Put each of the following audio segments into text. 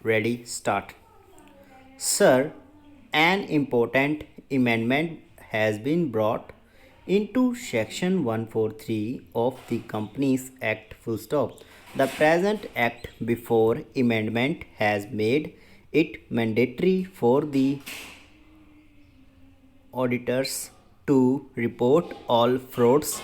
Ready, start. Sir, an important amendment has been brought into Section 143 of the Companies Act. Full stop. The present Act before amendment has made it mandatory for the auditors to report all frauds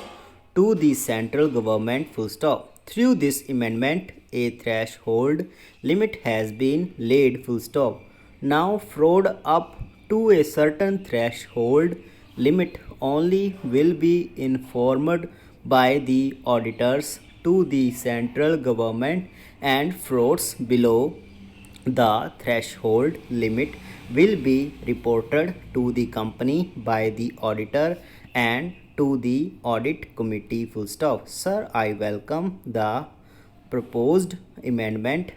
to the central government. Full stop. Through this amendment, a threshold limit has been laid. Full stop. Now, fraud up to a certain threshold limit only will be informed by the auditors to the central government, and frauds below the threshold limit will be reported to the company by the auditor and to the audit committee. Full stop. Sir, I welcome the proposed amendment,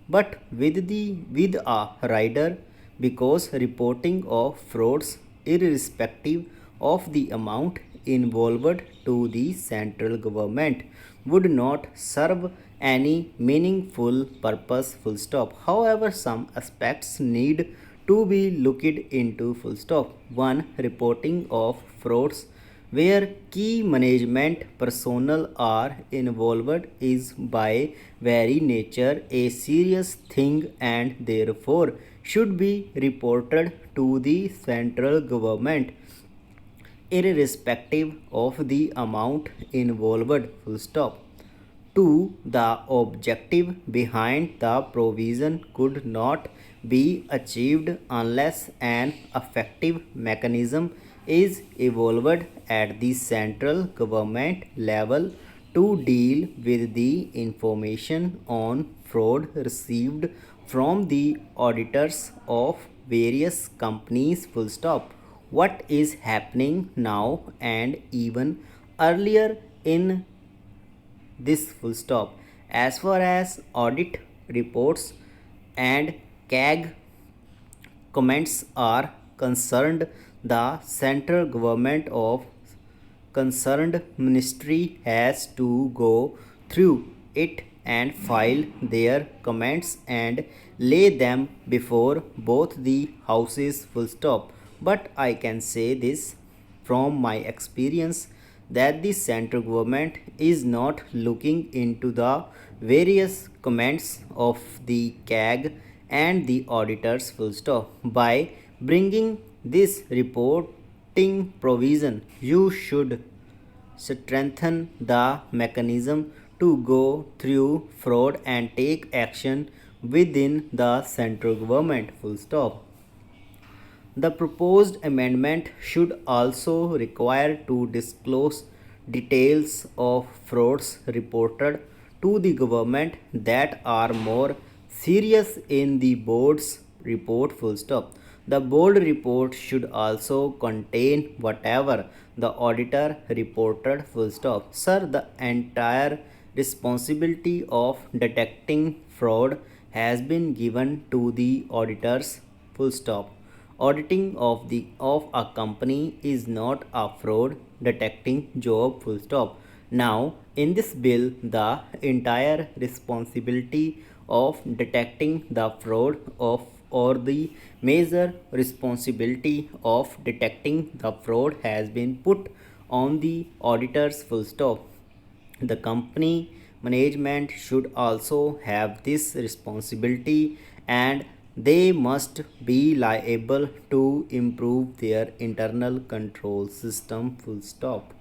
but with a rider, because reporting of frauds irrespective of the amount involved to the central government would not serve any meaningful purpose. Full stop. However, some aspects need to be looked into. Full stop. 1. Reporting of frauds where key management personnel are involved is by very nature a serious thing and therefore should be reported to the central government irrespective of the amount involved. Full stop. 2. The objective behind the provision could not be achieved unless an effective mechanism is evolved at the central government level to deal with the information on fraud received from the auditors of various companies. Full stop. What is happening now and even earlier in this. Full stop. As far as audit reports and CAG comments are concerned, the central government of concerned ministry has to go through it and file their comments and lay them before both the houses. Full stop. But I can say this from my experience that the central government is not looking into the various comments of the CAG and the auditors. Full stop. By bringing this reporting provision, you should strengthen the mechanism to go through fraud and take action within the central government. Full stop. The proposed amendment should also require to disclose details of frauds reported to the government that are more serious in the board's report. Full stop. The board report should also contain whatever the auditor reported. Full stop. Sir, the entire responsibility of detecting fraud has been given to the auditors. Full stop. Auditing of a company is not a fraud detecting job. Full stop. Now, in this bill, the entire responsibility of detecting the fraud of or the major responsibility of detecting the fraud has been put on the auditors. Full stop. The company management should also have this responsibility and they must be liable to improve their internal control system. Full stop.